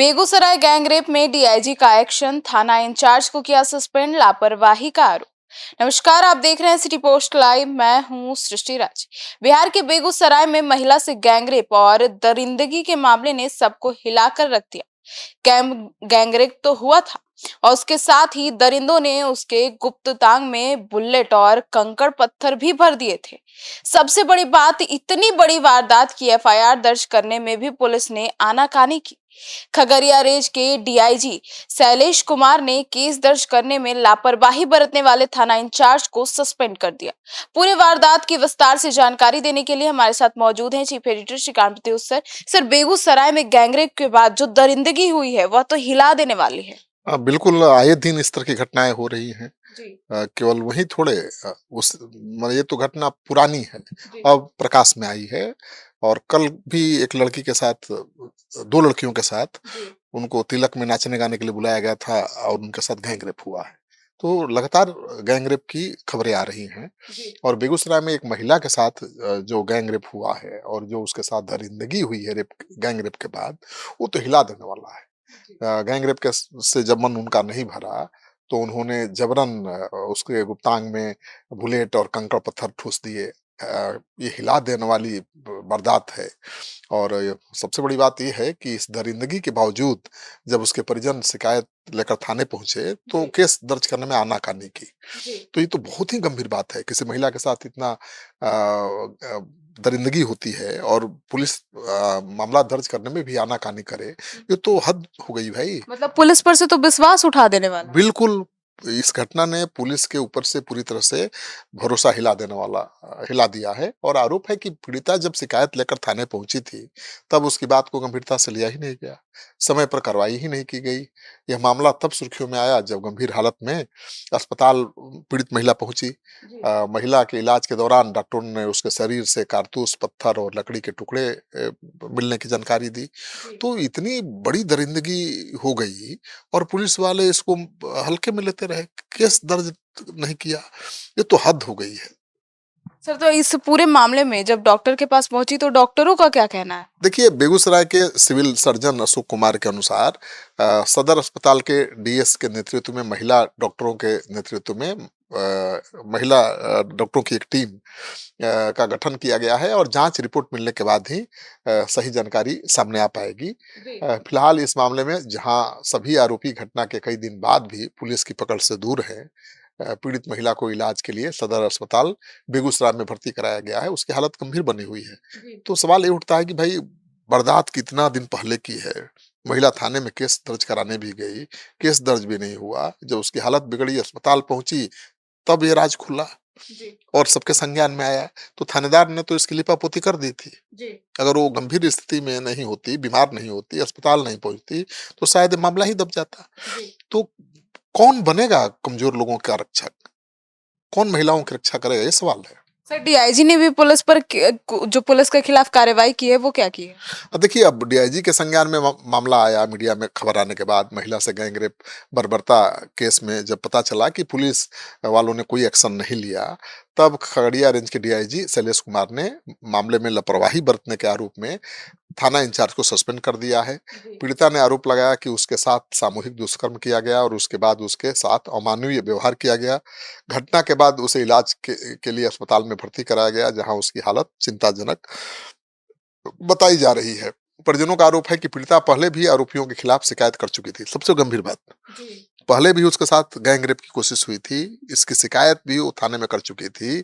Begusarai gangrape में DIG का action, थाना इंचार्ज को किया सस्पेंड, लापरवाही का आरोप। नमस्कार, आप देख रहे हैं सिटी पोस्ट लाइव। मैं हूं सृष्टि राज। बिहार के बेगूसराय में महिला से गैंगरेप और दरिंदगी के मामले ने सबको हिलाकर रख दिया। गैंगरेप तो हुआ था और उसके साथ ही दरिंदों ने उसके गुप्तांग में बुलेट और कंकड़ पत्थर भी भर दिए थे। सबसे बड़ी बात, इतनी बड़ी वारदात की एफआईआर दर्ज करने में भी पुलिस ने आनाकानी की। खगड़िया रेंज के डीआईजी शैलेश कुमार ने केस दर्ज करने में लापरवाही बरतने वाले थाना इंचार्ज को सस्पेंड कर दिया। पूरे वारदात की विस्तार से जानकारी देने के लिए हमारे साथ मौजूद हैं chief editor Shrikant Pratyush sir. Sir, Begusarai में गैंगरेप के बाद जो दरिंदगी हुई है वह तो हिला देने वाली है। बिल्कुल आए दिन इस तरह की घटनाएं हो रही हैं। जी। केवल वही थोड़े उस मतलब ये तो घटना पुरानी है, जी। अब प्रकाश में आई है। और कल भी एक लड़की के साथ, दो लड़कियों के साथ जी। उनको तिलक में नाचने गाने के लिए बुलाया गया था और उनके साथ गैंगरेप हुआ है। तो लगातार गैंगरेप की खबरें आ रही हैं। जी। और बेगूसराय में एक महिला के साथ जो गैंगरेप हुआ है और जो उसके साथ दरिंदगी हुई है गैंगरेप के बाद, वो तो हिला देने वाला है। गैंगरेप के से जब मन उनका नहीं भरा तो उन्होंने जबरन उसके गुप्तांग में बुलेट और कंकड़ पत्थर ठूस दिए। ये हिला देने वाली वारदात है। और सबसे बड़ी बात ये है कि इस दरिंदगी के बावजूद जब उसके परिजन शिकायत लेकर थाने पहुंचे तो केस दर्ज करने में आनाकानी की। तो ये तो बहुत ही गंभीर बात है, किसी महिला के साथ इतना दरिंदगी होती है और पुलिस मामला दर्ज करने में भी आनाकानी करे, ये तो हद हो गई भाई। मतलब पुलिस पर से तो विश्वास उठा देने वाला। बिल्कुल, इस घटना ने पुलिस के ऊपर से पूरी तरह से भरोसा हिला दिया है। और आरोप है कि पीड़िता जब शिकायत लेकर थाने पहुंची थी, तब उसकी बात को गंभीरता से लिया ही नहीं गया, समय पर कार्रवाई ही नहीं की गई। यह मामला तब सुर्खियों में आया जब गंभीर हालत में अस्पताल पीड़ित महिला पहुंची। महिला के इलाज के दौरान डॉक्टरों ने उसके शरीर से कारतूस, पत्थर और लकड़ी के टुकड़े मिलने की जानकारी दी। तो इतनी बड़ी दरिंदगी हो गई और पुलिस वाले इसको हल्के में लेते रहे, केस दर्ज नहीं किया। ये तो हद हो गई है। सर, तो इस पूरे मामले में जब डॉक्टर के पास पहुंची तो डॉक्टरों का क्या कहना है? देखिए, बेगूसराय के सिविल सर्जन अशोक कुमार के अनुसार सदर अस्पताल के डीएस के नेतृत्व में महिला डॉक्टरों के नेतृत्व में महिला डॉक्टरों की एक टीम का गठन किया गया है और जांच रिपोर्ट मिलने के बाद ही सही जानकारी सामने आ पाएगी। फिलहाल इस मामले में जहां सभी आरोपी घटना के कई दिन बाद भी पुलिस की पकड़ से दूर है, पीड़ित महिला को इलाज के लिए सदर अस्पताल बेगूसराय में भर्ती कराया गया है। उसकी हालत गंभीर बनी हुई है। तो सवाल ये उठता है कि भाई, वारदात कितना दिन पहले की है, महिला थाने में केस दर्ज कराने भी गई, केस दर्ज भी नहीं हुआ। जब उसकी हालत बिगड़ी, अस्पताल पहुंची, तब ये राज खुला और सबके संज्ञान में आया। तो थानेदार ने तो इसकी लिपापोती कर दी थी। अगर वो गंभीर स्थिति में नहीं होती, बीमार नहीं होती, अस्पताल नहीं पहुंचती, तो शायद मामला ही दब जाता। तो कौन बनेगा कमजोर लोगों का रक्षक? कौन महिलाओं की रक्षा करेगा? ये सवाल है। सर, डीआईजी ने भी पुलिस पर जो पुलिस के खिलाफ कार्रवाई की है वो क्या की है? देखिए, अब डीआईजी के संज्ञान में मामला आया, मीडिया में खबर आने के बाद महिला से गैंगरेप बर्बरता केस में जब पता चला कि पुलिस वालों ने कोई एक्शन नहीं लिया, तब खगड़िया रेंज के डीआईजी शैलेश कुमार ने मामले में लापरवाही बरतने के आरोप में थाना इंचार्ज को सस्पेंड कर दिया है। पीड़िता ने आरोप लगाया कि उसके साथ सामूहिक दुष्कर्म किया गया और उसके बाद उसके साथ अमानवीय व्यवहार किया गया। घटना के बाद उसे इलाज के लिए अस्पताल में भर्ती कराया गया, जहां उसकी हालत चिंताजनक बताई जा रही है। परिजनों का आरोप है कि पीड़िता पहले भी आरोपियों के खिलाफ शिकायत कर चुकी थी। सबसे गंभीर बात, पहले भी उसके साथ गैंगरेप की कोशिश हुई थी, इसकी शिकायत भी वो थाने में कर चुकी थी।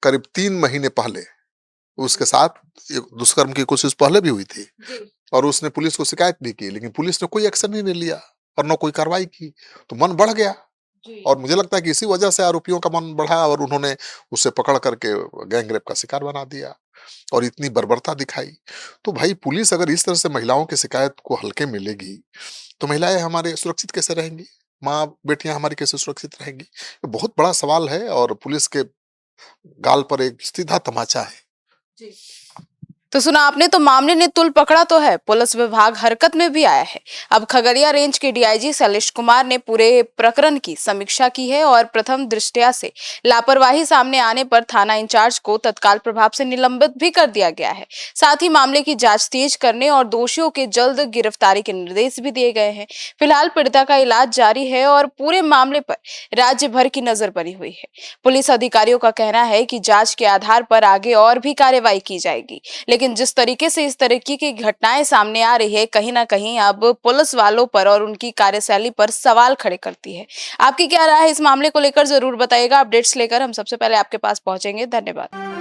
करीब 3 महीने पहले उसके साथ दुष्कर्म की कोशिश पहले भी हुई थी और उसने पुलिस को शिकायत भी की, लेकिन पुलिस ने कोई एक्शन ही नहीं लिया और न कोई कार्रवाई की। तो मन बढ़ गया और मुझे लगता है कि इसी वजह से आरोपियों का मन बढ़ा और उन्होंने उसे पकड़ करके गैंगरेप का शिकार बना दिया और इतनी बर्बरता दिखाई। तो भाई, पुलिस अगर इस तरह से महिलाओं की शिकायत को हल्के में लेगी तो महिलाएं हमारे सुरक्षित कैसे रहेंगी? माँ बेटियां हमारी कैसे सुरक्षित रहेंगी? ये बहुत बड़ा सवाल है और पुलिस के गाल पर एक सीधा तमाचा है। तो सुना आपने, तो मामले ने तुल पकड़ा तो है, पुलिस विभाग हरकत में भी आया है। अब खगड़िया रेंज के डीआईजी शैलेश कुमार ने पूरे प्रकरण की समीक्षा की है और प्रथम दृष्टया से लापरवाही सामने आने पर थाना इंचार्ज को तत्काल प्रभाव से निलंबित भी कर दिया गया है। साथ ही मामले की जांच तेज करने और दोषियों के जल्द गिरफ्तारी के निर्देश भी दिए गए हैं। फिलहाल पीड़िता का इलाज जारी है और पूरे मामले पर राज्य भर की नजर बनी हुई है। पुलिस अधिकारियों का कहना है कि जांच के आधार पर आगे और भी कार्रवाई की जाएगी, लेकिन जिस तरीके से इस तरीके की घटनाएं सामने आ रही है, कहीं ना कहीं अब पुलिस वालों पर और उनकी कार्यशैली पर सवाल खड़े करती है। आपकी क्या राय है इस मामले को लेकर, जरूर बताइएगा। अपडेट्स लेकर हम सबसे पहले आपके पास पहुंचेंगे। धन्यवाद।